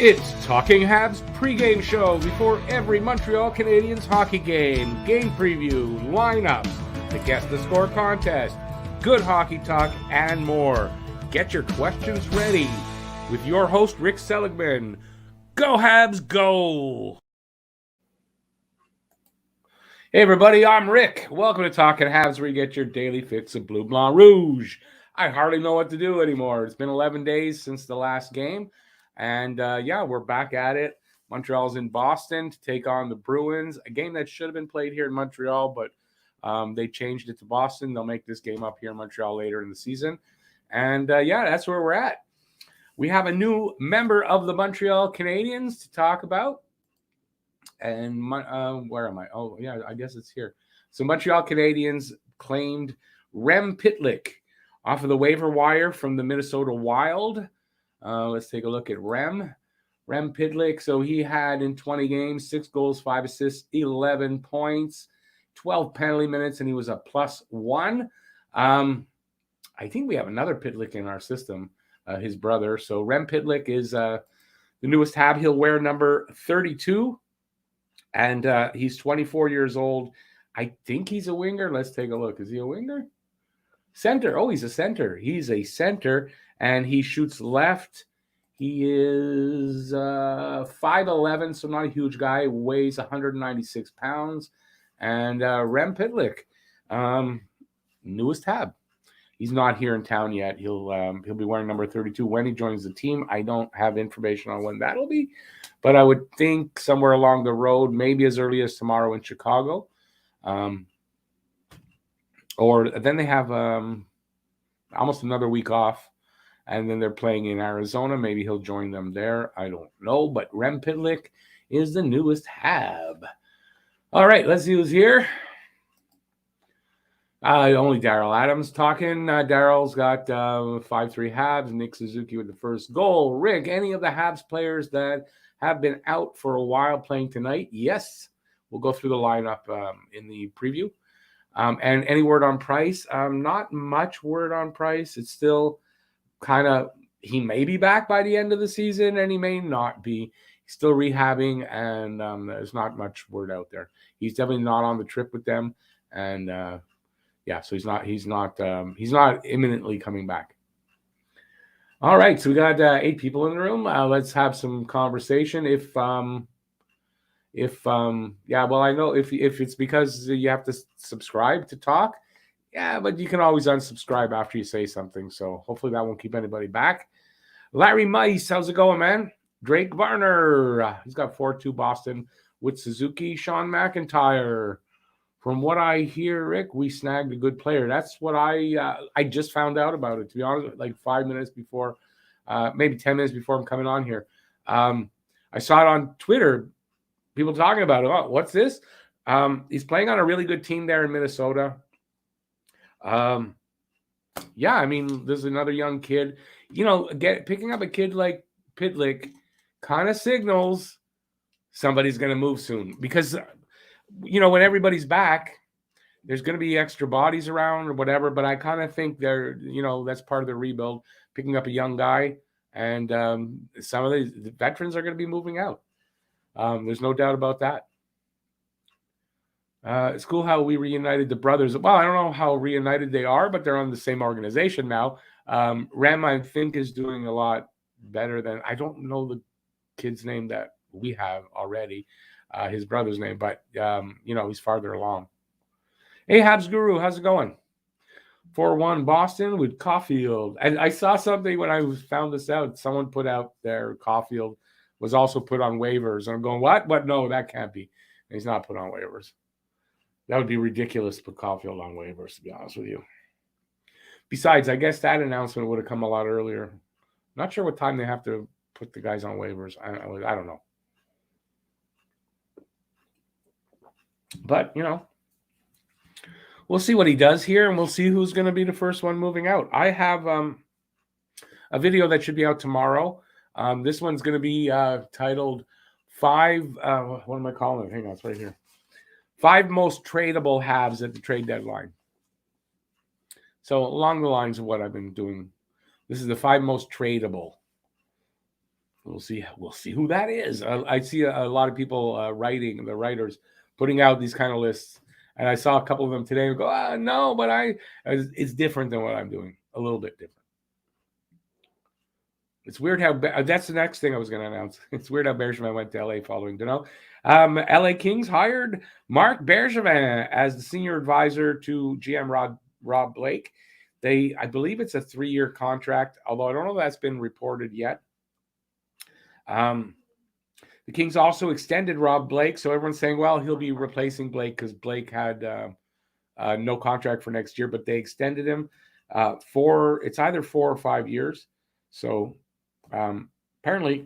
It's Talking Habs pregame show before every Montreal Canadiens hockey game. Game preview, lineups, the Guess the Score contest, good hockey talk, and more. Get your questions ready with your host, Rick Seligman. Go Habs, go! Hey everybody, I'm Rick. Welcome to Talking Habs, where you get your daily fix of Bleu Blanc Rouge. I hardly know what to do anymore. It's been 11 days since the last game. And, we're back at it. Montreal's in Boston to take on the Bruins, a game that should have been played here in Montreal, but they changed it to Boston. They'll make this game up here in Montreal later in the season. And, that's where we're at. We have a new member of the Montreal Canadiens to talk about. And where am I? Oh, yeah, I guess it's here. So Montreal Canadiens claimed Rem Pitlick off of the waiver wire from the Minnesota Wild. Let's take a look at Rem Pitlick. So he had in 20 games, 6 goals, 5 assists, 11 points, 12 penalty minutes, and he was a +1. I think we have another Pitlick in our system, his brother. So Rem Pitlick is the newest Hab. He'll wear number 32, and he's 24 years old. I think he's a winger. Let's take a look. Is he a winger? Center. Oh, he's a center. He's a center. And he shoots left. He is 5'11", so not a huge guy. Weighs 196 pounds. And Rem Pitlick, newest Hab. He's not here in town yet. He'll be wearing number 32 when he joins the team. I don't have information on when that'll be, but I would think somewhere along the road, maybe as early as tomorrow in Chicago. Or then they have almost another week off. And then they're playing in Arizona. Maybe he'll join them there. I don't know. But Rem Pitlick is the newest Hab. All right, let's see who's here. Only Daryl Adams talking. Daryl's got 5-3 Habs. Nick Suzuki with the first goal. Rick, any of the Habs players that have been out for a while playing tonight? Yes. We'll go through the lineup in the preview. And any word on Price? Not much word on Price. It's still kind of, he may be back by the end of the season and he may not be. He's still rehabbing, and there's not much word out there. He's definitely not on the trip with them, and so he's not imminently coming back. All right, so we got 8 people in the room. Let's have some conversation. I know if it's because you have to subscribe to talk. Yeah, but you can always unsubscribe after you say something, so hopefully that won't keep anybody back. Larry Mice, how's it going, man? Drake Varner, he's got 4-2 Boston with Suzuki. Sean McIntyre, from what I hear, Rick, we snagged a good player. That's what I just found out about it, to be honest, like 5 minutes before, maybe 10 minutes before I'm coming on here. I saw it on Twitter, people talking about it. Oh, what's this? He's playing on a really good team there in Minnesota. There's another young kid. Picking up a kid like Pitlick kind of signals somebody's going to move soon, because when everybody's back, there's going to be extra bodies around or whatever. But I kind of think that's part of the rebuild, picking up a young guy, and some of the veterans are going to be moving out. There's no doubt about that. It's cool how we reunited the brothers. Well, I don't know how reunited they are, but they're on the same organization now. Rem, I think, is doing a lot better than, I don't know the kid's name that we have already, his brother's name, but, he's farther along. Hey, Habs Guru, how's it going? 4-1 Boston with Caulfield. And I saw something when I found this out. Someone put out there Caulfield was also put on waivers. And I'm going, what? What? No, that can't be. And he's not put on waivers. That would be ridiculous to put Caulfield on waivers, to be honest with you. Besides, I guess that announcement would have come a lot earlier. Not sure what time they have to put the guys on waivers. I don't know. But, we'll see what he does here, and we'll see who's going to be the first one moving out. I have a video that should be out tomorrow. This one's going to be titled 5, what am I calling it? Hang on, it's right here. 5 most tradable Habs at the trade deadline. So along the lines of what I've been doing, this is the 5 most tradable. We'll see. We'll see who that is. I see a lot of people writing, the writers putting out these kind of lists, and I saw a couple of them today. And go, no, but it's different than what I'm doing. A little bit different. It's weird how that's the next thing I was going to announce. It's weird how Bergevin went to LA following Dano. LA Kings hired Marc Bergevin as the senior advisor to GM Rob Blake. I believe it's a 3-year contract, although I don't know if that's been reported yet. The Kings also extended Rob Blake, so everyone's saying, well, he'll be replacing Blake because Blake had no contract for next year, but they extended him it's either 4 or 5 years. So apparently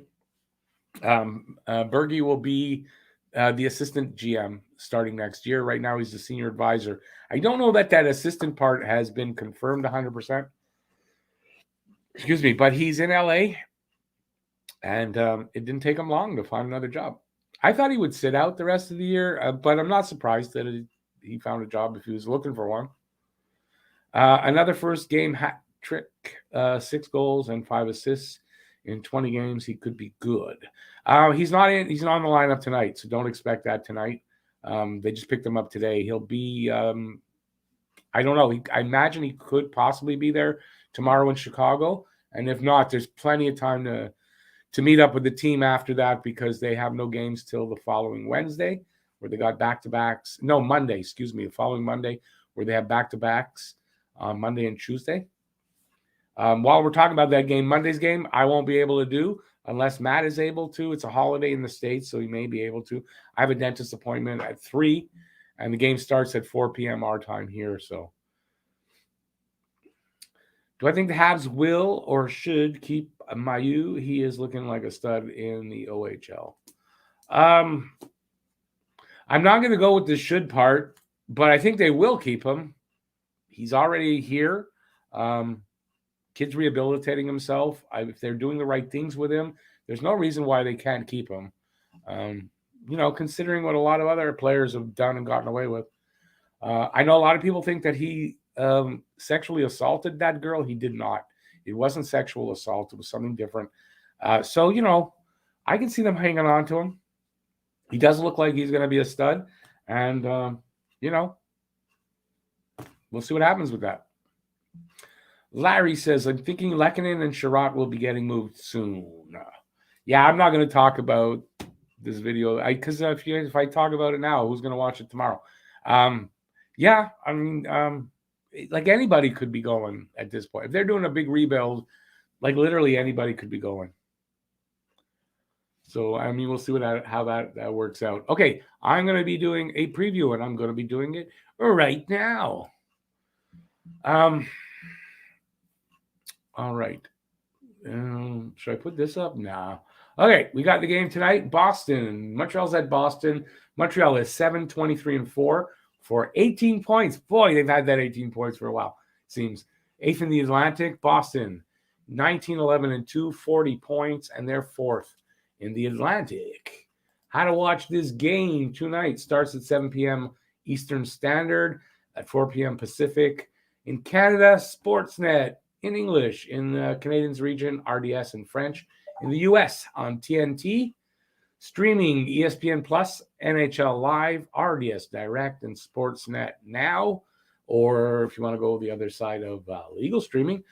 Bergie will be the assistant GM starting next year. Right now he's the senior advisor. I don't know that assistant part has been confirmed 100%. Excuse me, but he's in LA. And it didn't take him long to find another job. I thought he would sit out the rest of the year, but I'm not surprised that he found a job if he was looking for one. Another first game hat trick, 6 goals and 5 assists in 20 games. He could be good. He's not on the lineup tonight, so don't expect that tonight. They just picked him up today. He'll be, I don't know. I imagine he could possibly be there tomorrow in Chicago. And if not, there's plenty of time to meet up with the team after that because they have no games till the following Wednesday where they got back-to-backs. No, Monday, the following Monday where they have back-to-backs on Monday and Tuesday. While we're talking about that game, Monday's game, I won't be able to do unless Matt is able to. It's a holiday in the States, so he may be able to. I have a dentist appointment at 3, and the game starts at 4 p.m. our time here, so. Do I think the Habs will or should keep Mailloux? He is looking like a stud in the OHL. I'm not going to go with the should part, but I think they will keep him. He's already here. Kid's rehabilitating himself. If they're doing the right things with him, there's no reason why they can't keep him. Considering what a lot of other players have done and gotten away with. I know a lot of people think that he sexually assaulted that girl. He did not. It wasn't sexual assault. It was something different. So, I can see them hanging on to him. He does look like he's going to be a stud. And, we'll see what happens with that. Larry says, I'm thinking Lehkonen and Sherratt will be getting moved soon. Yeah, I'm not going to talk about this video because if I talk about it now, who's going to watch it tomorrow? Like anybody could be going at this point. If they're doing a big rebuild, like literally anybody could be going. So, we'll see how that works out. Okay, I'm going to be doing a preview, and I'm going to be doing it right now. All right. Should I put this up? No. Okay, we got the game tonight. Boston. Montreal's at Boston. Montreal is 7-23-4 for 18 points. Boy, they've had that 18 points for a while, it seems. 8th in the Atlantic. Boston, 19-11-2, 40 points, and they're 4th in the Atlantic. How to watch this game tonight. Starts at 7 p.m. Eastern Standard, at 4 p.m. Pacific. In Canada, Sportsnet. In English, in the Canadiens region, RDS in French. In the U.S., on TNT. Streaming, ESPN Plus, NHL Live, RDS Direct, and Sportsnet Now. Or if you want to go the other side of legal streaming,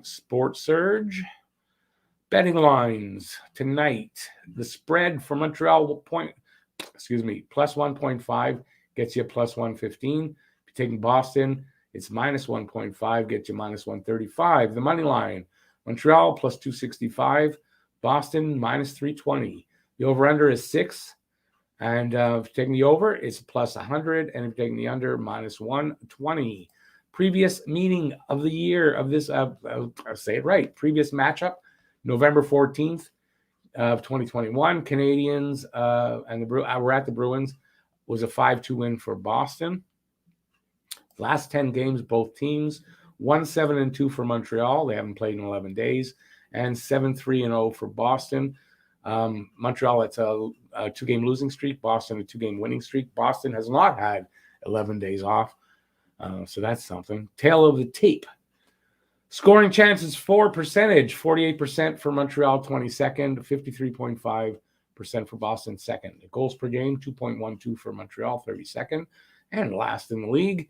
Sports Surge. Betting lines tonight. The spread for Montreal plus 1.5 gets you plus 115. If you're taking Boston, it's minus 1.5, gets you minus 135. The money line, Montreal plus 265, Boston minus 320. The over-under is 6. And if you're taking the over, it's plus 100. And if you're taking the under, minus 120. Previous meeting of the year of this, I'll say it right, previous matchup, November 14th of 2021. Canadiens and we're at the Bruins, was a 5-2 win for Boston. Last 10 games, both teams, 1-7-2 for Montreal. They haven't played in 11 days. And 7-3-0 for Boston. Montreal, it's a 2-game losing streak. Boston, a 2-game winning streak. Boston has not had 11 days off. So that's something. Tail of the tape. Scoring chances for percentage, 48% for Montreal, 22nd, 53.5% for Boston, second. Goals per game, 2.12 for Montreal, 32nd, and last in the league.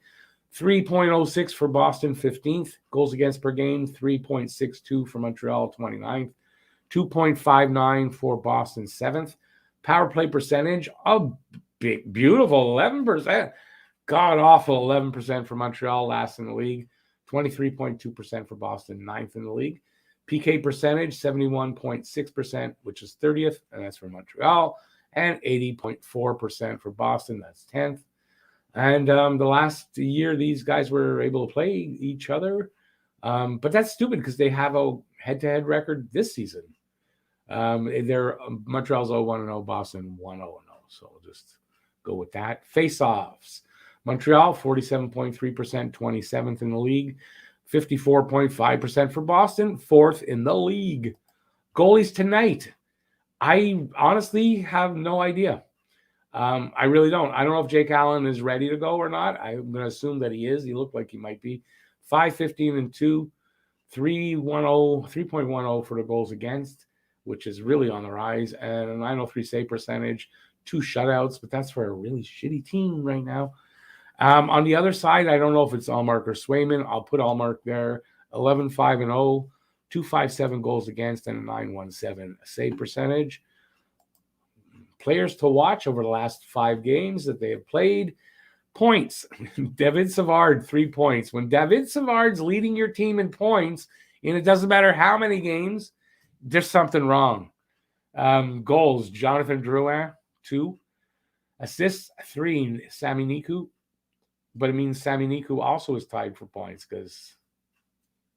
3.06 for Boston, 15th. Goals against per game, 3.62 for Montreal, 29th. 2.59 for Boston, 7th. Power play percentage, a big, beautiful 11%. God-awful 11% for Montreal, last in the league. 23.2% for Boston, 9th in the league. PK percentage, 71.6%, which is 30th, and that's for Montreal. And 80.4% for Boston, that's 10th. And the last year, these guys were able to play each other. But that's stupid because they have a head-to-head record this season. They're Montreal's 0-1-0, Boston 1-0-0. So we'll just go with that. Face-offs. Montreal, 47.3%, 27th in the league. 54.5% for Boston, 4th in the league. Goalies tonight. I honestly have no idea. I really don't. I don't know if Jake Allen is ready to go or not. I'm going to assume that he is. He looked like he might be. 5-15-2, 3.10 for the goals against, which is really on the rise, and a 903 save percentage, 2 shutouts, but that's for a really shitty team right now. On the other side, I don't know if it's Allmark or Swayman. I'll put Allmark there. 11-5-0, 257 goals against, and a 917 save percentage. Players to watch over the last 5 games that they have played. Points. David Savard, 3 points. When David Savard's leading your team in points, and it doesn't matter how many games, there's something wrong. Goals, Jonathan Drouin, 2. Assists, 3, Sami Niku. But it means Sami Niku also is tied for points because,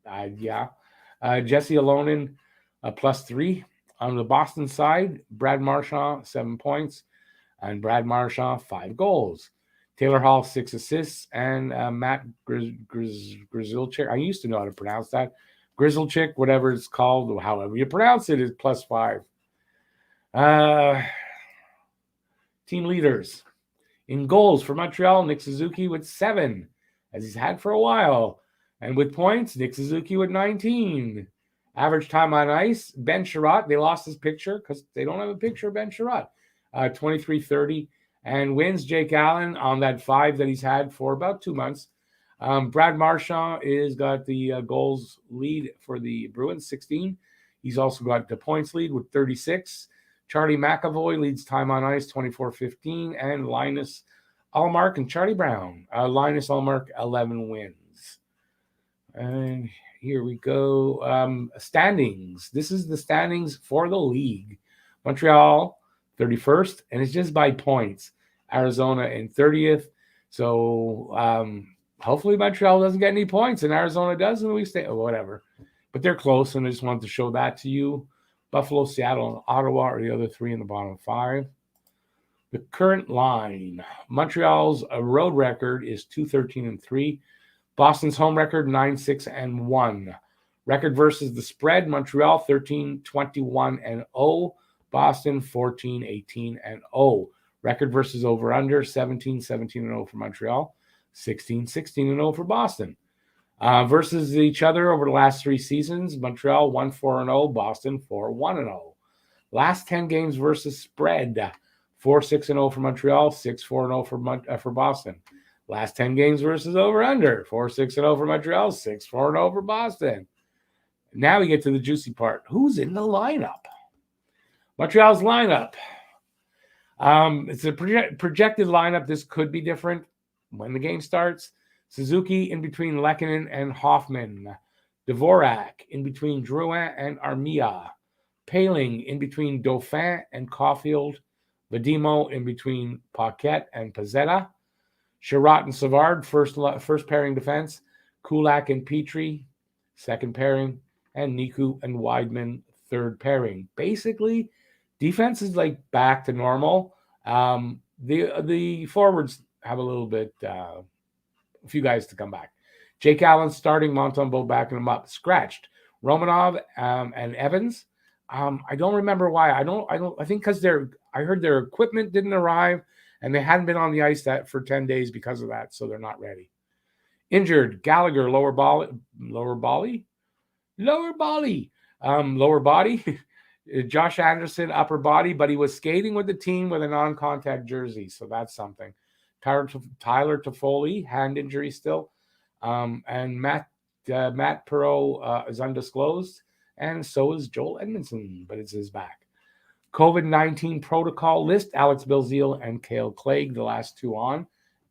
Jesse Alonen, +3. On the Boston side, Brad Marchand, 7 points. And Brad Marchand, 5 goals. Taylor Hall, 6 assists. And Matt Grzelcyk, I used to know how to pronounce that. Grzelcyk, whatever it's called, however you pronounce it, is +5. Team leaders. In goals for Montreal, Nick Suzuki with 7, as he's had for a while. And with points, Nick Suzuki with 19. Average time on ice, Ben Sherratt. They lost his picture because they don't have a picture of Ben Sherratt. 23-30. And wins, Jake Allen on that 5 that he's had for about 2 months. Brad Marchand is got the goals lead for the Bruins, 16. He's also got the points lead with 36. Charlie McAvoy leads time on ice, 24-15. And Linus Ullmark and Charlie Brown. Linus Ullmark, 11 wins. And here we go. Standings. This is the standings for the league. Montreal, 31st, and it's just by points. Arizona in 30th. So hopefully Montreal doesn't get any points, and Arizona does, and we stay, whatever. But they're close, and I just wanted to show that to you. Buffalo, Seattle, and Ottawa are the other 3 in the bottom 5. The current line. Montreal's road record is 2-13-3. Boston's home record, 9-6-1. Record versus the spread, Montreal 13-21-0. Boston 14-18-0. Record versus over-under, 17-17-0 for Montreal. 16-16-0 for Boston. Versus each other over the last 3 seasons, Montreal 1-4-0, Boston 4-1-0. Last 10 games versus spread, 4-6-0 for Montreal, 6-4-0 for Boston. Last 10 games versus over-under, 4-6-0 for Montreal, 6-4-0 for Boston. Now we get to the juicy part. Who's in the lineup? Montreal's lineup. It's a projected lineup. This could be different when the game starts. Suzuki in between Lehkonen and Hoffman. Dvorak in between Drouin and Armia. Paling in between Dauphin and Caulfield. Vadimo in between Paquette and Pezzetta. Sherratt and Savard, first pairing defense. Kulak and Petrie, second pairing. And Niku and Weidman, third pairing. Basically, defense is like back to normal. The forwards have a little bit, a few guys to come back. Jake Allen starting, Montembeault backing him up. Scratched. Romanov and Evans. I don't remember why. I think because I heard their equipment didn't arrive and they hadn't been on the ice for 10 days because of that, so they're not ready. Injured, Gallagher, lower body. Lower body. Lower body. Josh Anderson, upper body, but he was skating with the team with a non-contact jersey, so that's something. Tyler Toffoli, hand injury still. And Matt Perot is undisclosed, and so is Joel Edmondson, but it's his back. COVID-19 protocol list, Alex Belzile and Cale Clegg, the last two on,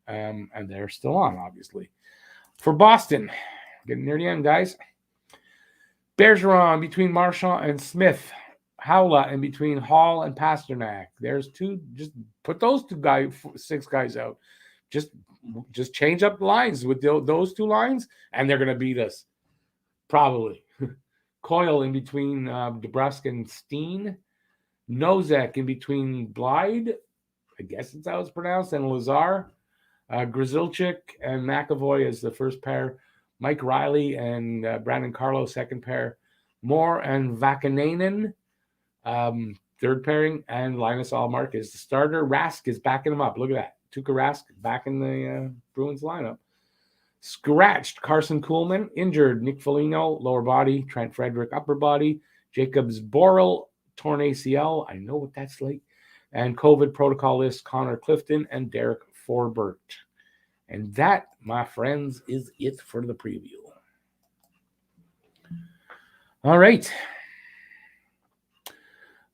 and they're still on, obviously. For Boston, getting near the end, guys. Bergeron between Marchand and Smith. Howla in between Hall and Pasternak. There's two. Just put those six guys out. Just change up the lines with those two lines, and they're going to beat us. Probably. Coyle in between DeBrusk and Steen. Nozek in between Blyde. I guess that's how it's pronounced. And Lazar. Grzelcyk and McAvoy as the first pair. Mike Riley and Brandon Carlo, second pair. Moore and Vakanainen, third pairing. And Linus Allmark is the starter. Rask is backing him up. Look at that. Tuukka Rask back in the Bruins lineup. Scratched Carson Kuhlman, injured Nick Foligno, lower body. Trent Frederick, upper body. Jacobs Borrell, torn ACL. I know what that's like. And COVID protocol list, Connor Clifton and Derek Forbert. And that, my friends, is it for the preview. All right.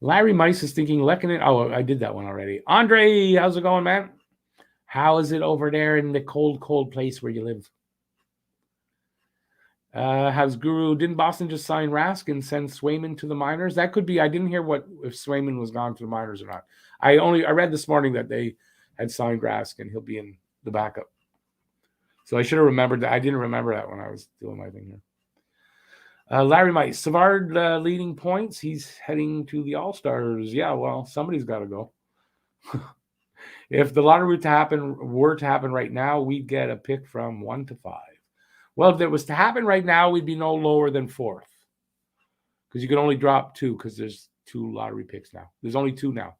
Larry Mice is thinking Lehkonen. Oh, I did that one already. Andre, how's it going, man? How is it over there in the cold, cold place where you live? Has Guru, didn't Boston just sign Rask and send Swayman to the minors? That could be. I didn't hear if Swayman was gone to the minors or not. I read this morning that they had signed Rask and he'll be in the backup. So I should have remembered that. I didn't remember that when I was doing my thing here. Larry Mice, Savard leading points. He's heading to the All-Stars. Yeah, well, somebody's got to go. If the lottery were to happen right now, we'd get a pick from 1 to 5. Well, if it was to happen right now, we'd be no lower than 4th. Because you can only drop 2 because there's 2 lottery picks now. There's only 2 now.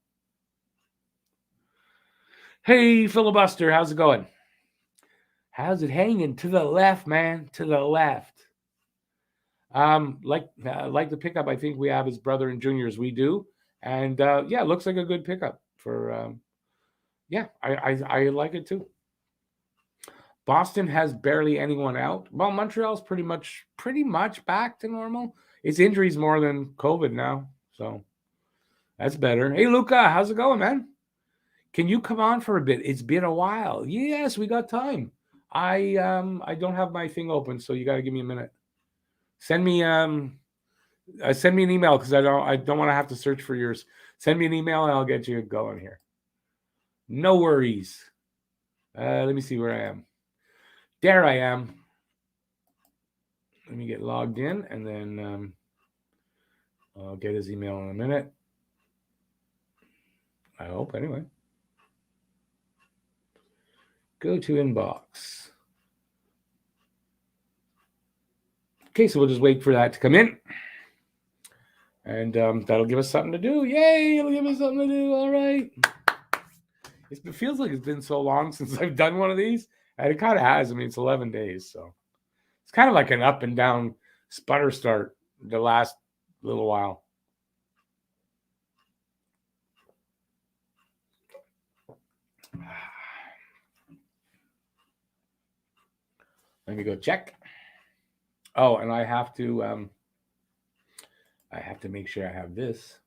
Hey, Filibuster, how's it going? How's it hanging? To the left, man. To the left. Like the pickup I think we have his brother and juniors. We do. And, yeah, it looks like a good pickup for, I like it too. Boston has barely anyone out. Well, Montreal's pretty much back to normal. It's injuries more than COVID now. So that's better. Hey, Luca, how's it going, man? Can you come on for a bit? It's been a while. Yes, we got time. I don't have my thing open, so you got to give me a minute. Send me an email because I don't want to have to search for yours. Send me an email and I'll get you going here. No worries. Let me see where I am. There I am. Let me get logged in and then I'll get his email in a minute. I hope, anyway. Go to inbox. Okay, so we'll just wait for that to come in. And that'll give us something to do. Yay, it'll give us something to do. All right. It feels like it's been so long since I've done one of these. And it kind of has. I mean, it's 11 days. So it's kind of like an up and down sputter start the last little while. Let me go check. Oh, and I have to make sure I have this.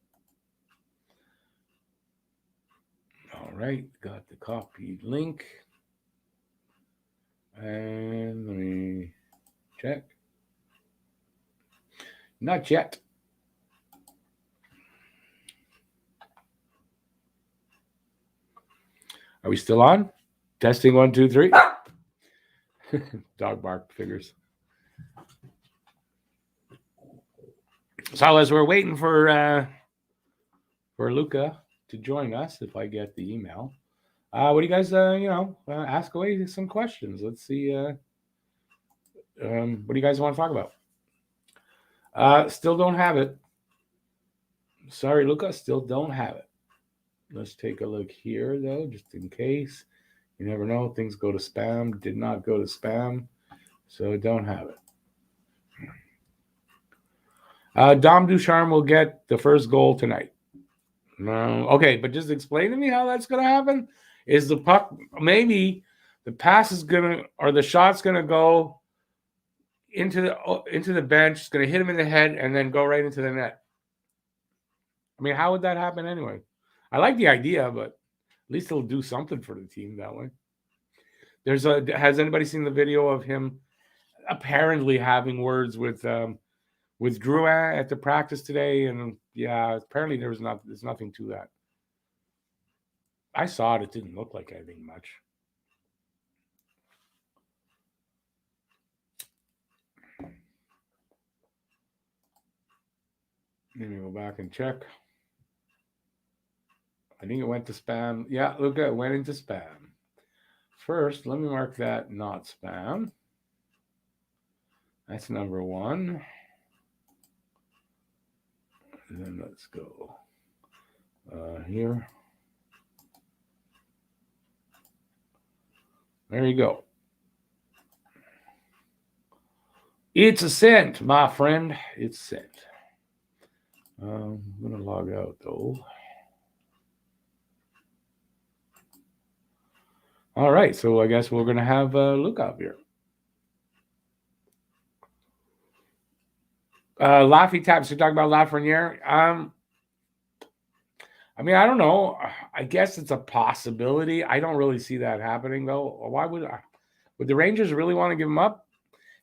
All right, got the copied link. And let me check. Not yet. Are we still on? Testing 1, 2, 3. Dog bark figures. So as we're waiting for Luca to join us, if I get the email, what do you guys, ask away some questions. Let's see. What do you guys want to talk about? Still don't have it. Sorry, Luca, still don't have it. Let's take a look here, though, just in case. You never know. Things go to spam. Did not go to spam. So don't have it. Dom Ducharme will get the first goal tonight. No, okay, but just explain to me how that's going to happen. Is the puck maybe the pass is gonna or the shot's gonna go into the bench, it's gonna hit him in the head, and then go right into the net? I mean, how would that happen anyway? I like the idea, but at least it'll do something for the team that way. Has anybody seen the video of him apparently having words with Drouin at the practice today? And yeah, apparently there's nothing to that. I saw it. It didn't look like anything much. Let me go back and check. I think it went to spam. Yeah, look, it went into spam. First, let me mark that not spam. That's number one. And then let's go here. There you go. It's a sent, my friend. It's sent. I'm going to log out, though. All right, so I guess we're going to have Luke up here. Laffy Taps, you're talking about Lafreniere. I mean, I don't know. I guess it's a possibility. I don't really see that happening, though. Why would the Rangers really want to give him up?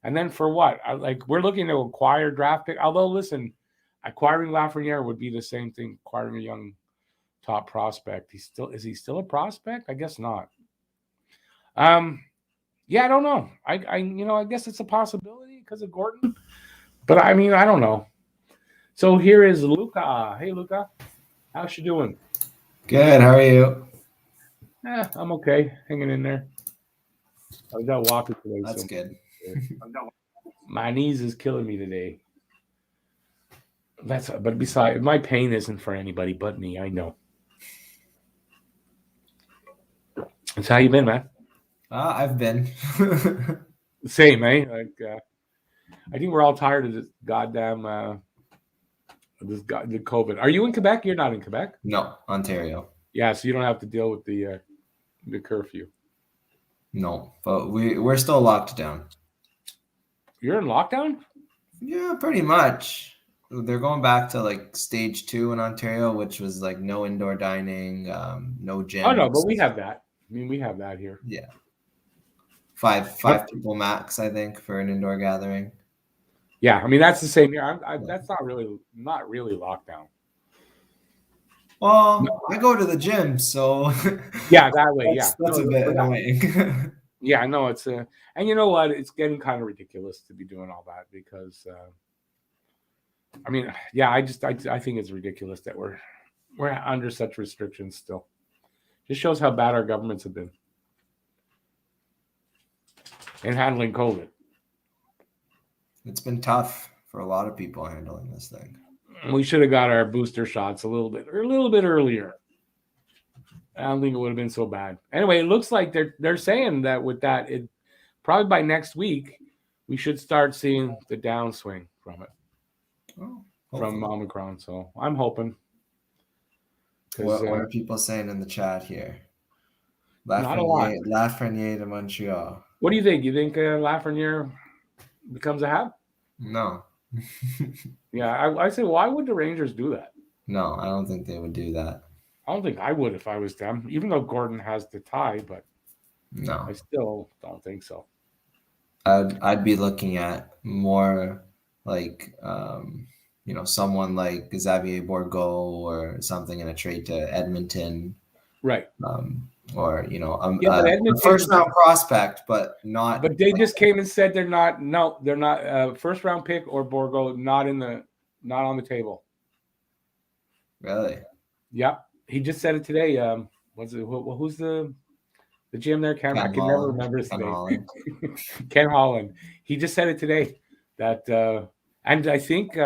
And then for what? We're looking to acquire draft pick. Although, listen, acquiring Lafreniere would be the same thing acquiring a young top prospect. Is he still a prospect? I guess not. Yeah, I don't know. I guess it's a possibility because of Gordon. But I mean, I don't know. So here is Luca. Hey, Luca. How's she doing? Good. How are you? I'm okay. Hanging in there. I was out walking today. That's good. My knees is killing me today. But besides, my pain isn't for anybody but me. I know. That's how you been, man? I've been. Same, eh? I think we're all tired of this goddamn the COVID. Are you in Quebec? You're not in Quebec. No, Ontario. Yeah, so you don't have to deal with the curfew. No, but we're still locked down. You're in lockdown? Yeah, pretty much. They're going back to stage 2 in Ontario, which was no indoor dining, no gym. Oh no, but we have that. I mean, we have that here. Yeah. Five people max, I think, for an indoor gathering. Yeah, I mean that's the same here. That's not really lockdown. Well, no. I go to the gym, so yeah, that way. That's a bit annoying. Yeah, I know it's and you know what? It's getting kind of ridiculous to be doing all that because I mean, yeah, I think it's ridiculous that we're under such restrictions still. Just shows how bad our governments have been in handling COVID. It's been tough for a lot of people handling this thing. We should have got our booster shots a little bit earlier. I don't think it would have been so bad. Anyway, it looks like they're saying that with that, it probably by next week we should start seeing the downswing from it. From Omicron. So I'm hoping. What are people saying in the chat here? Not a lot. Lafreniere to Montreal. What do you think? You think Lafreniere becomes a Hab? No. Yeah, I say, why would the Rangers do that? No, I don't think they would do that. I don't think I would if I was them, even though Gordon has the tie, but no, I still don't think so. I'd be looking at more someone like Xavier Bourgault or something in a trade to Edmonton. Right. Or a first round prospect, but not. But they just came and said they're not. No, they're not. First round pick or Bourgault not on the table. Really? Yep. He just said it today. Who's the GM there? I can never remember his name. Ken Holland. He just said it today. That and I think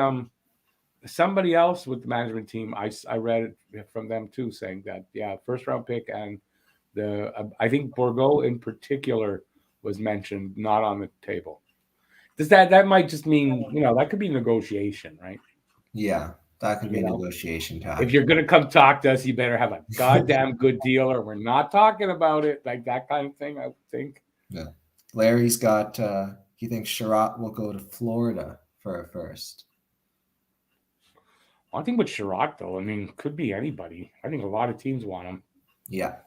somebody else with the management team. I read it from them too, saying that first round pick and I think Bourgault in particular was mentioned, not on the table. Does that might just mean that could be negotiation, right? Yeah, that could be You a know, negotiation if tactic. you're gonna come talk to us, you better have a goddamn good deal, or we're not talking about it. Like that kind of thing, I would think. Yeah. Larry's got, he thinks Sherratt will go to Florida for a first. One thing with Sherratt, though, I mean, could be anybody. I think a lot of teams want him. Yeah.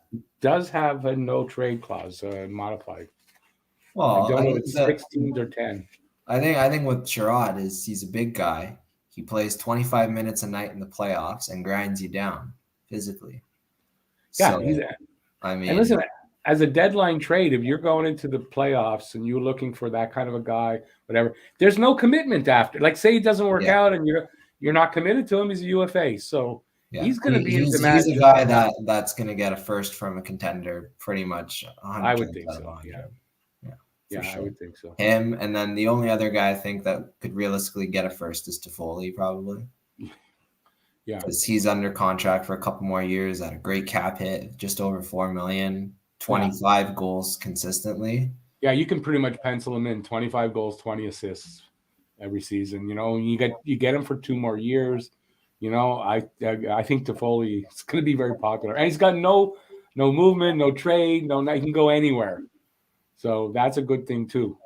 Does have a no trade clause modified. I Well, don't know if it's 16 or 10. I think with Sherratt is he's a big guy. He plays 25 minutes a night in the playoffs and grinds you down physically. Yeah, So, I and mean, listen, as a deadline trade, if you're going into the playoffs and you're looking for that kind of a guy, whatever, there's no commitment after. Like, say it doesn't work yeah, out and you're not committed to him, he's a UFA. So yeah. he's going to be in He's demand. a guy that's going to get a first from a contender pretty much 100 I would times think out of so. 100. Yeah, for Yeah, I sure. would think so. Him, and then the only other guy I think that could realistically get a first is Toffoli, probably. Yeah, Because he's under contract for a couple more years at a great cap hit, just over $4 million, 25 goals consistently. yeah, you can pretty much pencil him in 25 goals, 20 assists every season. You know, you get him for 2 more years. You know, I think Toffoli is going to be very popular, and he's got no movement, no trade, he can go anywhere. So that's a good thing too.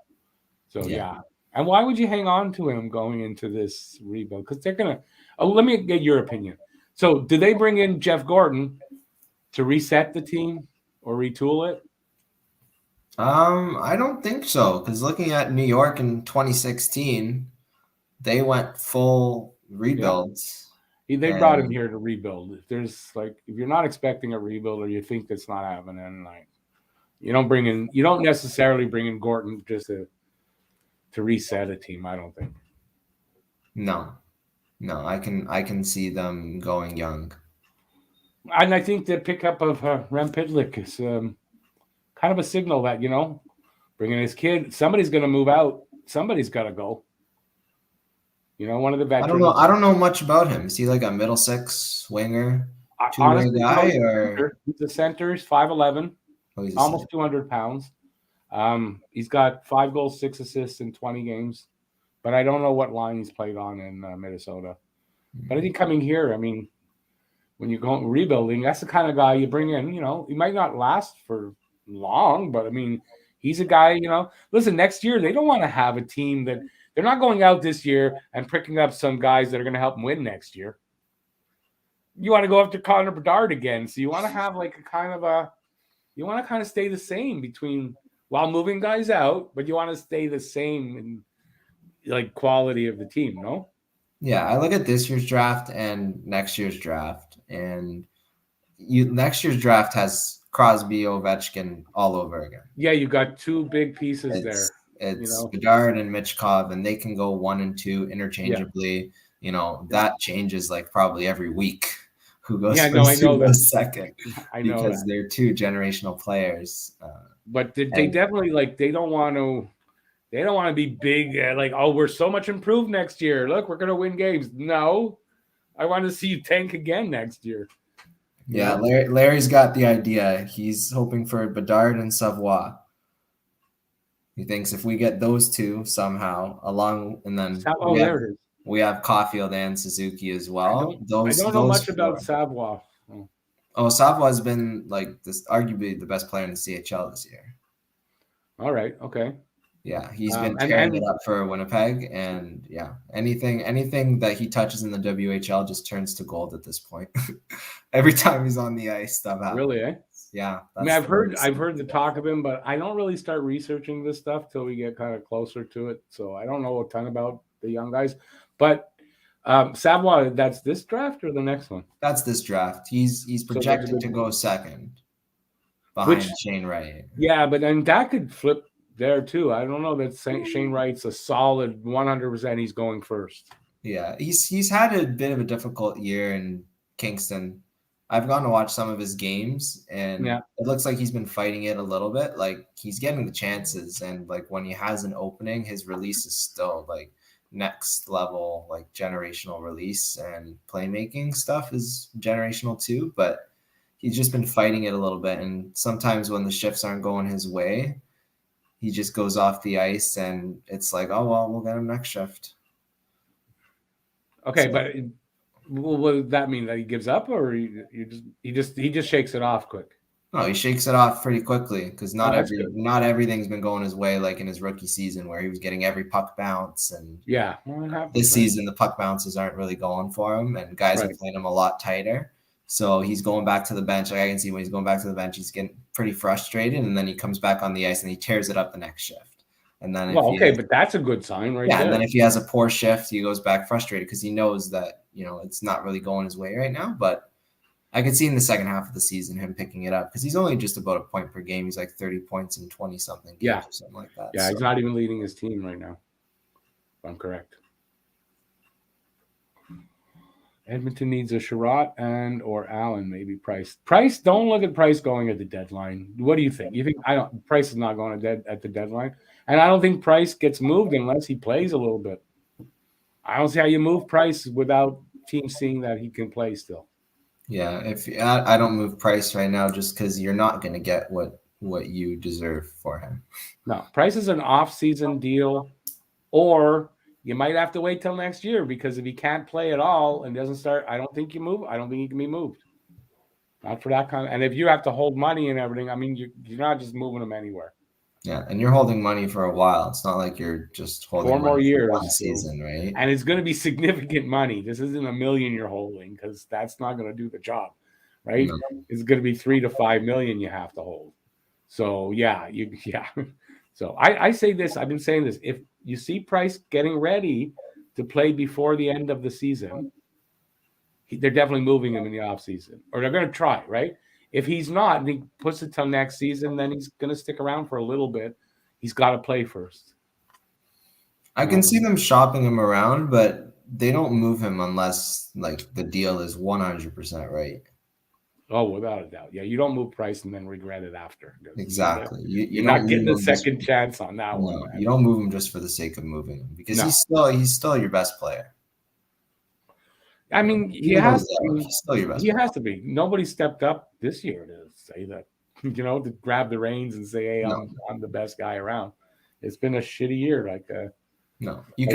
So yeah. And why would you hang on to him going into this rebuild? Because they're gonna. Oh, let me get your opinion. So, do they bring in Jeff Gordon to reset the team or retool it? I don't think so. Because looking at New York in 2016, they went full Yeah, rebuilds. they brought him And here to rebuild. If you're not expecting a rebuild or you think that's not happening, like you don't necessarily bring in Gordon just to reset a team. I don't think. no, I can see them going young. And I think the pickup of Rem Pitlick is kind of a signal that bringing his kid, somebody's going to move out, somebody's got to go. One of the veterans. I don't know much about him. Is he like a middle six winger, two-way Honestly, no, guy, or he's a center. He's 5'11", he's a almost 200 pounds. He's got 5 goals, 6 assists in 20 games, but I don't know what line he's played on in Minnesota. But I think coming here, I mean, when you're going rebuilding, that's the kind of guy you bring in. He might not last for long, but I mean, he's a guy. Listen, next year they don't want to have a team that they're not going out this year and picking up some guys that are going to help them win next year. You want to go after Connor Bedard again, so you want to have like you want to kind of stay the same while moving guys out, but you want to stay the same in like quality of the team, no? Yeah, I look at this year's draft and next year's draft, and next year's draft has Crosby, Ovechkin all over again. Yeah, you got 2 big pieces there. It's Bedard and Michkov, and they can go 1 and 2 interchangeably. Yeah. That changes like probably every week. Who goes first, who goes second? I know because they're 2 generational players. But they definitely they don't want to be big. We're so much improved next year. Look, we're going to win games. No, I want to see you tank again next year. Yeah, Larry's got the idea. He's hoping for Bedard and Savoie. He thinks if we get those 2 somehow along, and then we have Caulfield and Suzuki as well. I don't know much about Savoie. Savoie has been arguably the best player in the CHL this year. All right. Okay. Yeah, he's been tearing it up for Winnipeg, and yeah, anything that he touches in the WHL just turns to gold at this point. Every time he's on the ice, stuff happens. Really, eh? Yeah. I mean, I've heard the talk of him, but I don't really start researching this stuff till we get kind of closer to it. So I don't know a ton about the young guys. But Savoie, that's this draft or the next one? That's this draft. He's projected to go second behind Shane Wright. Yeah, but then that could flip there too. I don't know that Shane Wright's a solid 100%. He's going first. Yeah, he's had a bit of a difficult year in Kingston. I've gone to watch some of his games, and it looks like he's been fighting it a little bit. Like he's getting the chances, and like when he has an opening, his release is still like next level, like generational release, and playmaking stuff is generational too. But he's just been fighting it a little bit, and sometimes when the shifts aren't going his way, he just goes off the ice, and it's like, oh well, we'll get him next shift. Okay, So, but what does that mean? That he gives up, or he just shakes it off quick? no, he shakes it off pretty quickly because Oh, that's good. not everything's been going his way like in his rookie season where he was getting every puck bounce, and Yeah, well, it happens. this season the puck bounces aren't really going for him, and guys are playing him a lot tighter. So he's going back to the bench. Like I can see when he's going back to the bench, he's getting pretty frustrated, and then he comes back on the ice and he tears it up the next shift. And then but that's a good sign, right? Yeah, and then if he has a poor shift, he goes back frustrated because he knows that it's not really going his way right now. But I could see in the second half of the season him picking it up because he's only just about a point per game. He's like 30 points in 20 something games or something like that. Yeah, so he's not even leading his team right now, if I'm correct. Edmonton needs a Sherratt and or Allen, maybe Price. Price, don't look at Price going at the deadline. What do you think? You think Price is not going at the deadline? And I don't think Price gets moved unless he plays a little bit. I don't see how you move Price without teams seeing that he can play still. Yeah, if I don't move Price right now just because you're not going to get what you deserve for him. No, Price is an off-season deal, or you might have to wait till next year because if he can't play at all and doesn't start, I don't think you move. I don't think he can be moved. Not for that kind of, and if you have to hold money and everything, I mean, you're not just moving him anywhere. Yeah, and you're holding money for a while. It's not like you're just holding 4 more years, for one season, right? And it's going to be significant money. This isn't $1 million you're holding because that's not going to do the job, right? No. It's going to be $3 to $5 million you have to hold. So So I say this. I've been saying this. If you see Price getting ready to play before the end of the season, they're definitely moving him in the offseason, or they're going to try, right? If he's not and he puts it till next season, then he's going to stick around for a little bit. He's got to play first. I can see them shopping him around, but they don't move him unless like the deal is 100% right. Oh, without a doubt. Yeah, you don't move Price and then regret it after. Exactly. You're not getting a second chance on that one. Man. You don't move him just for the sake of moving him because he's still your best player. I mean, he has to be. Nobody stepped up this year to say that, to grab the reins and say, hey, I'm the best guy around. It's been a shitty year. No, you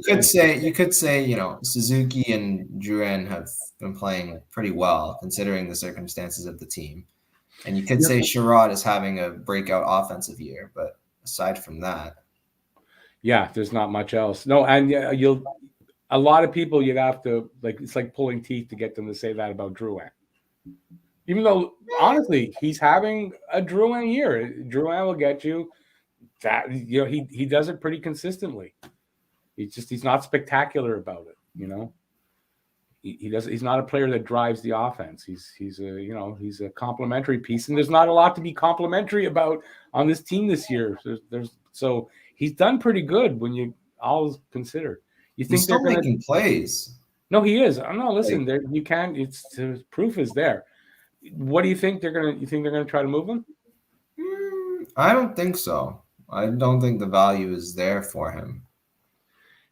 could say, Suzuki and Drouin have been playing pretty well considering the circumstances of the team. And you could say Sherratt is having a breakout offensive year, but aside from that. Yeah, there's not much else. No, and a lot of people you'd have to, it's like pulling teeth to get them to say that about Drouin. Even though, honestly, he's having a Drouin year. Drouin will get you that, he does it pretty consistently. He's not spectacular about it, He's not a player that drives the offense. He's a complimentary piece, and there's not a lot to be complimentary about on this team this year. So he's done pretty good when you all consider. You think he's still making plays? No, he is. No, listen, you can't. It's proof is there. What do you think they're gonna? You think they're gonna try to move him? I don't think so. I don't think the value is there for him.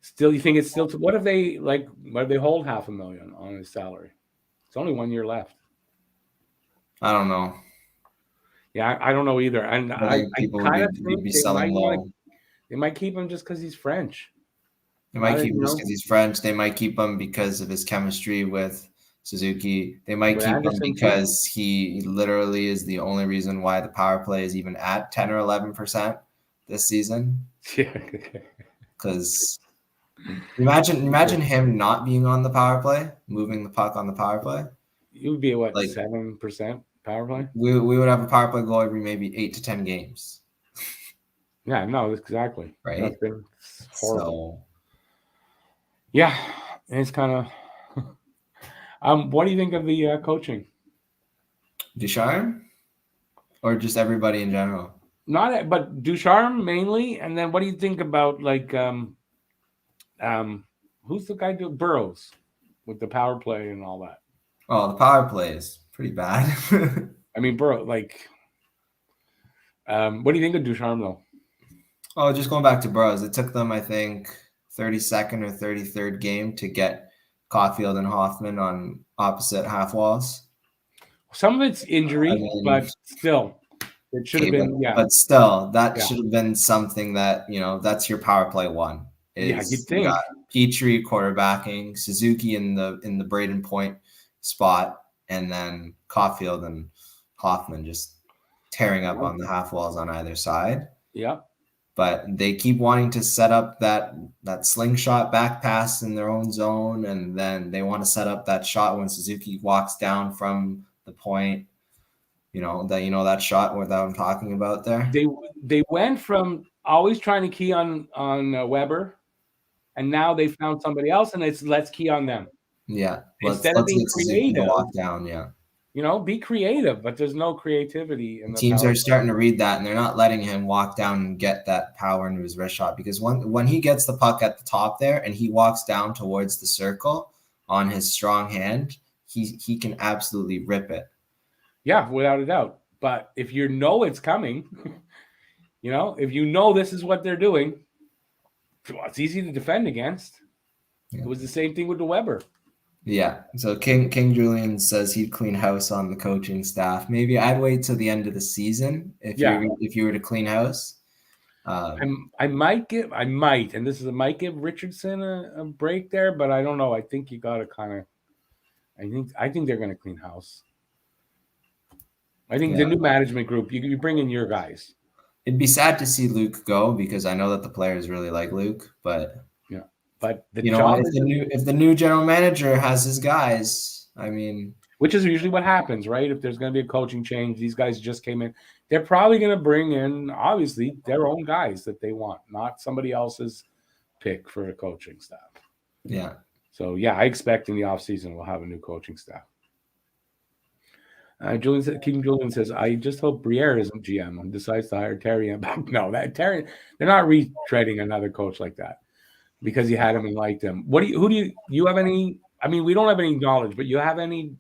Still, you think it's still? What if they hold $500,000 on his salary? It's only 1 year left. I don't know. Yeah, I don't know either. And I kind of think they might keep him just because he's French. They might keep him just because he's French. They might keep him because of his chemistry with Suzuki. They might keep him because he literally is the only reason why the power play is even at 10 or 11% this season. Yeah. Because imagine him not being on the power play, moving the puck on the power play. It would be 7% power play? We would have a power play goal every maybe 8 to 10 games. Yeah, no, exactly. Right. That's been horrible. Yeah, it's kind of. What do you think of the coaching? Ducharme, or just everybody in general? But Ducharme mainly, and then what do you think about who's the guy doing Burrows with the power play and all that? Oh, the power play is pretty bad. I mean, Burrow, what do you think of Ducharme though? Oh, just going back to Burrows, it took them, I think, 32nd or 33rd game to get Caulfield and Hoffman on opposite half walls. Some of it's injury, but still, it should have been. But still, that should have been something that that's your power play one. You'd think. Petrie quarterbacking, Suzuki in the Braden Point spot, and then Caulfield and Hoffman just tearing up on the half walls on either side. Yeah. But they keep wanting to set up that slingshot back pass in their own zone, and then they want to set up that shot when Suzuki walks down from the point. That shot that I'm talking about there. They went from always trying to key on Weber, and now they found somebody else, and it's let's key on them. Yeah, instead of being creative, walk down. Yeah, be creative, but there's no creativity. In the teams are starting to read that, and they're not letting him walk down and get that power into his wrist shot, because when he gets the puck at the top there and he walks down towards the circle on his strong hand, he can absolutely rip it. Yeah, without a doubt. But if you know it's coming, if you know this is what they're doing, it's easy to defend against. Yeah. It was the same thing with the Weber. Yeah. So King Julian says he'd clean house on the coaching staff. Maybe I'd wait till the end of the season if you were to clean house. I might, and this is might give Richardson a break there, but I don't know. I think you got to kind of. I think they're going to clean house. I think the new management group, you bring in your guys. It'd be sad to see Luke go, because I know that the players really like Luke, but if the new general manager has his guys, I mean, which is usually what happens, right? If there's going to be a coaching change, these guys just came in. They're probably going to bring in, obviously, their own guys that they want, not somebody else's pick for a coaching staff. Yeah. So I expect in the offseason we'll have a new coaching staff. King Julian says, I just hope Briere isn't GM and decides to hire Terry. No, Terry, they're not retreading another coach like that because you had him and liked him. Who do you have any? I mean, we don't have any knowledge, but you have any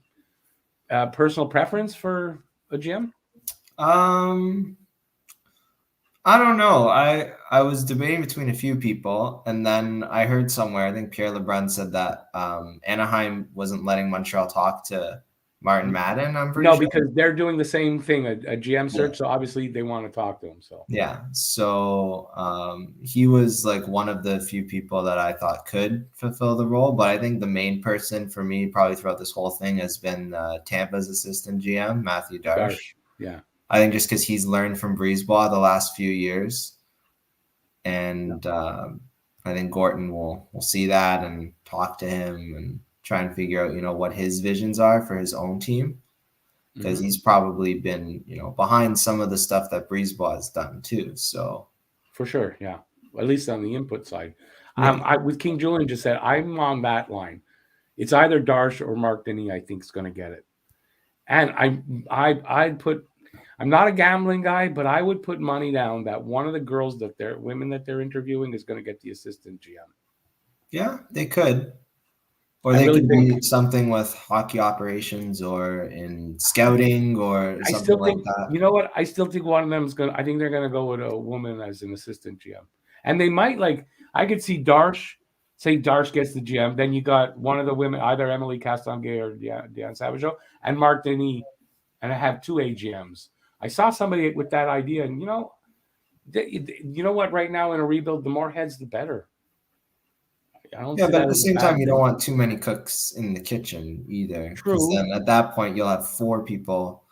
personal preference for a GM? I don't know. I was debating between a few people, and then I heard somewhere, I think Pierre Lebrun said that Anaheim wasn't letting Montreal talk to Martin Madden, I'm pretty sure. Because they're doing the same thing, a GM search, so obviously they want to talk to him. So he was like one of the few people that I thought could fulfill the role, but I think the main person for me probably throughout this whole thing has been Tampa's assistant GM, Matthew Darsh. Yeah. I think just because he's learned from Brisebois the last few years, and I think Gorton will see that and talk to him and try and figure out, what his visions are for his own team, because he's probably been, behind some of the stuff that Brisebois has done too. So for sure. Yeah. At least on the input side. Yeah. With King Julian just said, I'm on that line. It's either Darsh or Mark Denny, I think, is going to get it. And I'm not a gambling guy, but I would put money down that one of the girls women that they're interviewing is going to get the assistant GM. Yeah, they could. Or they could be something with hockey operations or in scouting or something like that. You know what? I still think one of them is I think they're going to go with a woman as an assistant GM. And they might I could see Darsh gets the GM. Then you got one of the women, either Emily Castonguay or Diane Savageau, and Mark Denis, and I have two AGMs. I saw somebody with that idea, and you know what? Right now in a rebuild, the more heads, the better. But at the same time, you don't want too many cooks in the kitchen either. True. Then at that point, you'll have four people,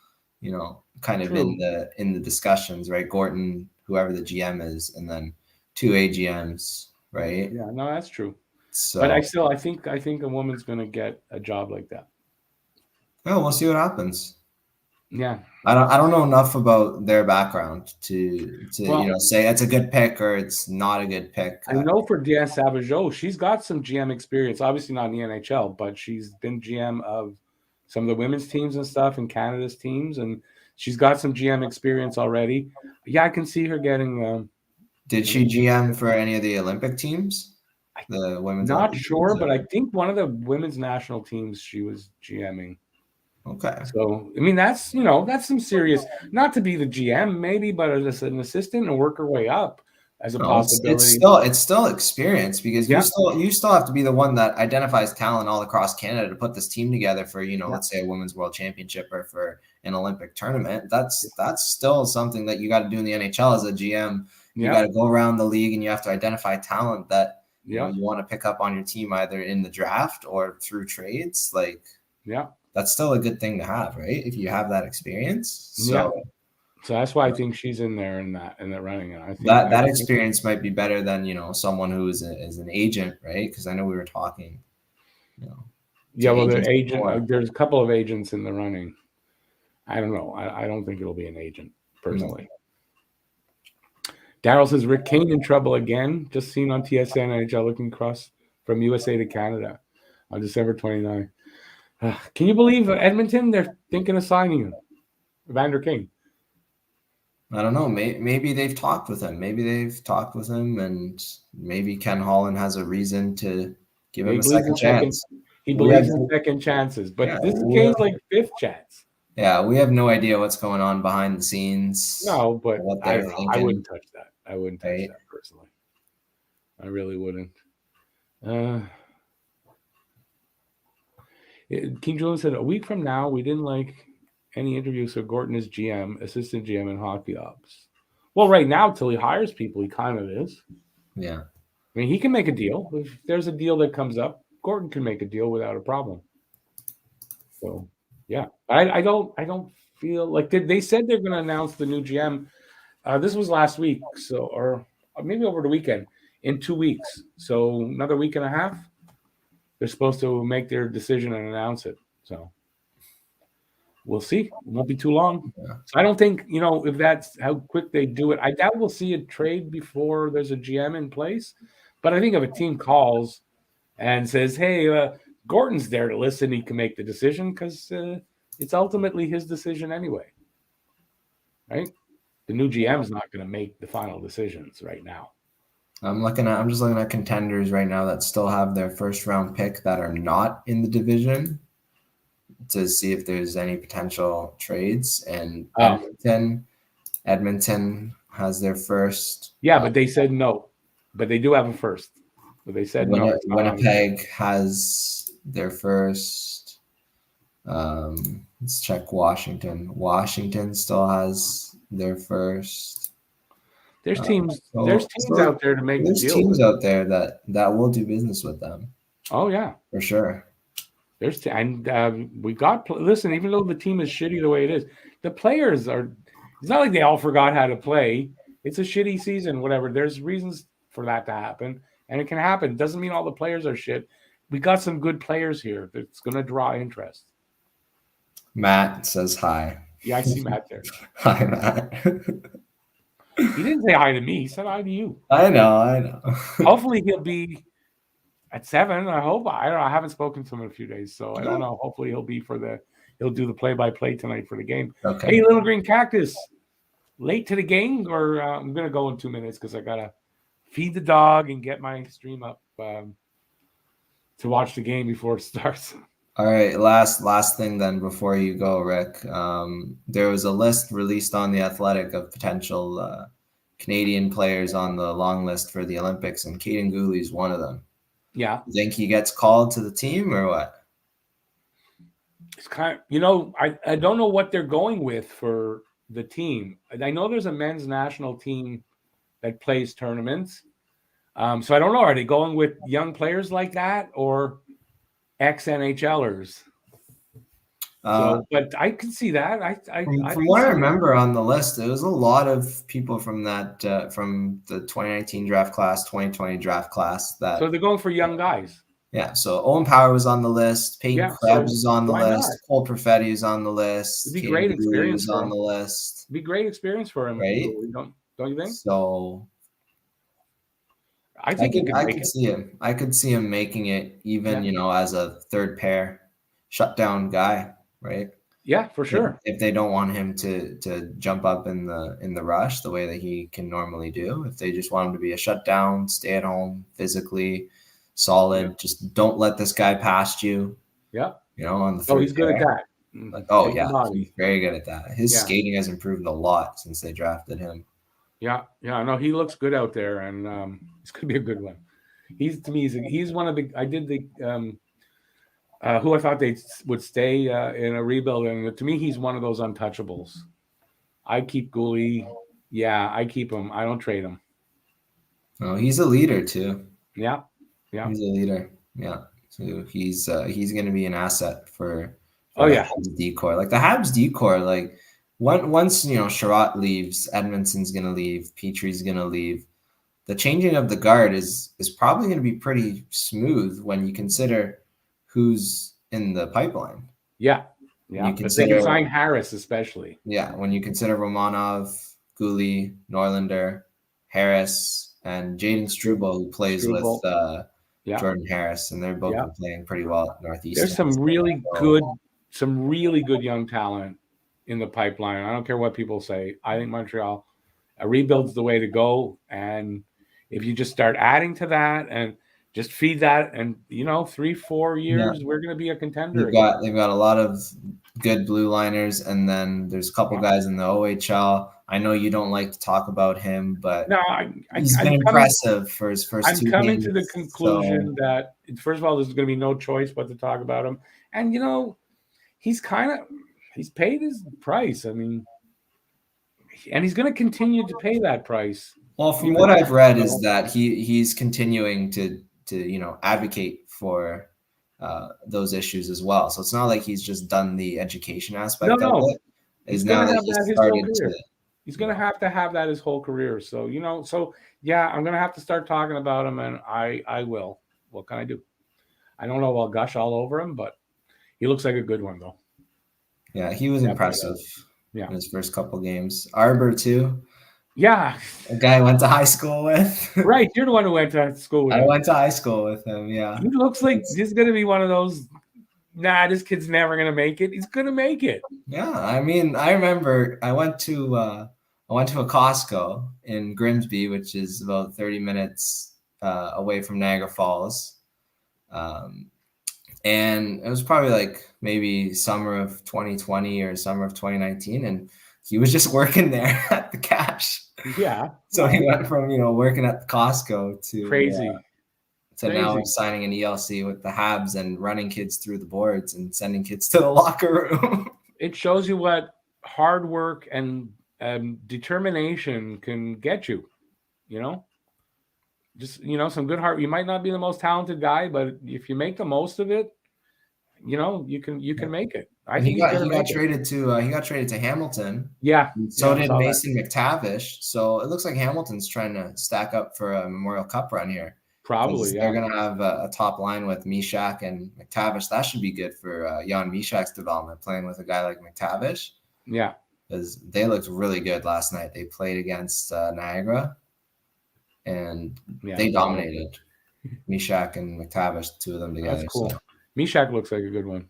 kind of in the discussions, right? Gorton, whoever the GM is, and then two AGMs, right? Yeah, no, that's true. So, but I think a woman's going to get a job like that. Well, we'll see what happens. Yeah, I don't know enough about their background to say it's a good pick or it's not a good pick. I know for Diane Savageau, she's got some GM experience. Obviously not in the NHL, but she's been GM of some of the women's teams and stuff and Canada's teams, and she's got some GM experience already. Yeah, I can see her getting. Did she GM for any of the Olympic teams? The women's. Not sure, but I think one of the women's national teams she was GMing. Okay. So, I mean, that's some serious, not to be the GM maybe, but as an assistant and work her way up as a possibility. It's still experience, because you still have to be the one that identifies talent all across Canada to put this team together for, let's say a women's world championship or for an Olympic tournament. That's still something that you got to do in the NHL as a GM. You got to go around the league and you have to identify talent that you know, you want to pick up on your team either in the draft or through trades, like that's still a good thing to have, right? If you have that experience. So that's why I think she's in there in that running. I think that experience might be better than, you know, someone who is an agent, right? Because I know we were talking, you know. Well, there's a couple of agents in the running. I don't know. I don't think it'll be an agent personally. No. Daryl says Rick Kane in trouble again. Just seen on TSN NHL looking across from USA to Canada on December 29th. Can you believe Edmonton? They're thinking of signing him, Evander Kane. I don't know. Maybe they've talked with him. And maybe Ken Holland has a reason to give him a second chance. He believes in second chances, but this is Kane's like fifth chance. Yeah, we have no idea what's going on behind the scenes. No, but I wouldn't touch that. I wouldn't touch that personally. I really wouldn't. King Julian said, a week from now, we didn't like any interviews, so Gorton is GM, assistant GM in hockey ops. Well, right now, till he hires people, he kind of is. Yeah. I mean, he can make a deal. If there's a deal that comes up, Gorton can make a deal without a problem. So, yeah. I don't feel like they said they're going to announce the new GM. This was last week, or maybe over the weekend, in 2 weeks. So another week and a half, they're supposed to make their decision and announce it. So we'll see. It won't be too long. Yeah. So I don't think, if that's how quick they do it, I doubt we'll see a trade before there's a GM in place. But I think if a team calls and says, hey, Gordon's there to listen, he can make the decision because it's ultimately his decision anyway. Right? The new GM is not going to make the final decisions right now. I'm just looking at contenders right now that still have their first round pick that are not in the division to see if there's any potential trades. And Edmonton has their first. Yeah, but they said no. But they do have a first. But they said no. Winnipeg has their first. Let's check Washington. Washington still has their first. There's teams out there to make the deal. There's teams out there that will do business with them. Oh yeah, for sure. We got listen. Even though the team is shitty the way it is, the players are. It's not like they all forgot how to play. It's a shitty season. Whatever. There's reasons for that to happen, and it can happen. It doesn't mean all the players are shit. We got some good players here that's going to draw interest. Matt says hi. Yeah, I see Matt there. Hi, Matt. He didn't say hi to me. He said hi to you. I know. Hopefully he'll be at 7. I hope. I don't know. I haven't spoken to him in a few days, so I don't know. Hopefully he'll do the play-by-play tonight for the game. Okay. Hey, Little Green Cactus, late to the game, or I'm gonna go in 2 minutes because I gotta feed the dog and get my stream up to watch the game before it starts. All right, last thing then before you go, Rick. There was a list released on The Athletic of potential Canadian players on the long list for the Olympics, and Caden Gooley is one of them. Yeah. You think he gets called to the team or what? It's kind of, I don't know what they're going with for the team. I know there's a men's national team that plays tournaments. So I don't know. Are they going with young players like that or ex-NHLers? But I can see that. From what I remember on the list, there was a lot of people from that from the 2019 draft class, 2020 draft class. So they're going for young guys. Yeah. So Owen Power was on the list. Peyton Krebs is on the list. Not? Cole Perfetti is on the list. It'd be great experience on the list. It'd be great experience for him. Right? Don't you think? So I think I could see him. I could see him making it even, as a third pair shutdown guy, right? Yeah, for sure. If they don't want him to jump up in the rush the way that he can normally do, if they just want him to be a shutdown, stay at home, physically solid, just don't let this guy past you. Yeah. On the third he's good at that. Like, he's very good at that. His skating has improved a lot since they drafted him. Yeah, no, he looks good out there, and it's gonna be a good one. He's one of the. I did the who I thought they would stay in a rebuild, and to me, he's one of those untouchables. I keep Gooley. Yeah, I keep him. I don't trade him. Oh, he's a leader too. Yeah, Yeah. He's a leader. Yeah. So he's going to be an asset for Oh, the yeah. Habs decor. Like the Habs decor, like once Sherratt leaves, Edmondson's going to leave, Petry's going to leave. The changing of the guard is probably going to be pretty smooth when you consider who's in the pipeline. Yeah. Yeah. But they can sign Harris, especially. Yeah. When you consider Romanov, Gulli, Norlinder, Harris, and Jaden Struble, who plays with Jordan Harris, and they're both been playing pretty well at Northeastern. There's some really good young talent in the pipeline. I don't care what people say. I think Montreal, a rebuild's the way to go. And if you just start adding to that and just feed that, and 3-4 years, we're going to be a contender. They've got a lot of good blue liners, and then there's a couple guys in the OHL. I know you don't like to talk about him, but he's been impressive for his first 2 games. I'm coming to the conclusion that, first of all, there's going to be no choice but to talk about him. And, he's paid his price. I mean, and he's going to continue to pay that price. Well, from what I've read is that he's continuing to advocate for those issues as well. So it's not like he's just done the education aspect of it. He's going to have that his whole career. He's going to have that his whole career. So, I'm going to have to start talking about him, and I will. What can I do? I don't know. I'll gush all over him, but he looks like a good one, though. Yeah, he was impressive in his first couple games. Arbor, too. Yeah. A guy I went to high school with. Right. You're the one who went to school with him. I went to high school with him, yeah. He looks like he's going to be one of those, this kid's never going to make it. He's going to make it. Yeah. I mean, I remember I went to a Costco in Grimsby, which is about 30 minutes away from Niagara Falls. And it was probably like maybe summer of 2020 or summer of 2019. And he was just working there at the cash. Yeah. So he went from, working at the Costco to crazy. Now he's signing an ELC with the Habs and running kids through the boards and sending kids to the locker room. It shows you what hard work and determination can get you, just, some good heart. You might not be the most talented guy, but if you make the most of it, you can make it. He got traded to Hamilton. Yeah. So did Mason McTavish. So it looks like Hamilton's trying to stack up for a Memorial Cup run here. Probably. They're going to have a top line with Mishak and McTavish. That should be good for Jan Mishak's development, playing with a guy like McTavish. Yeah. Because they looked really good last night. They played against Niagara, and they dominated. Mishak and McTavish, two of them together. That's cool. So. Mishak looks like a good one.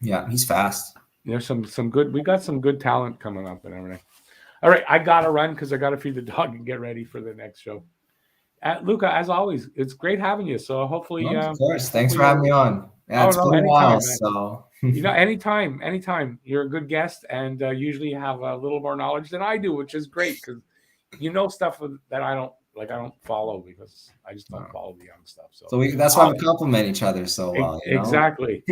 Yeah, he's fast. There's some good. We got some good talent coming up and everything. All right, I gotta run because I gotta feed the dog and get ready for the next show. Luca, as always, it's great having you. So hopefully, of course. Thanks for having me on. Yeah, it's been a while. So anytime. You're a good guest, and usually you have a little more knowledge than I do, which is great because stuff that I don't. I don't follow because I just don't follow the young stuff. So that's why we compliment each other so well. Exactly.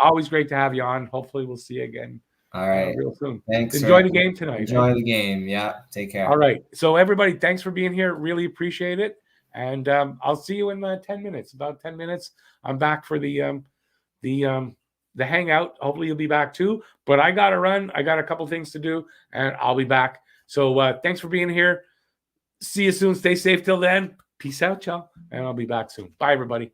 Always great to have you on. Hopefully we'll see you again. All right. Real soon. Thanks. Enjoy the game tonight. Enjoy the game. Yeah. Take care. All right. So everybody, thanks for being here. Really appreciate it. And I'll see you in 10 minutes. About 10 minutes. I'm back for the hangout. Hopefully you'll be back too. But I gotta run. I got a couple things to do, and I'll be back. So thanks for being here. See you soon. Stay safe till then. Peace out, y'all. And I'll be back soon. Bye, everybody.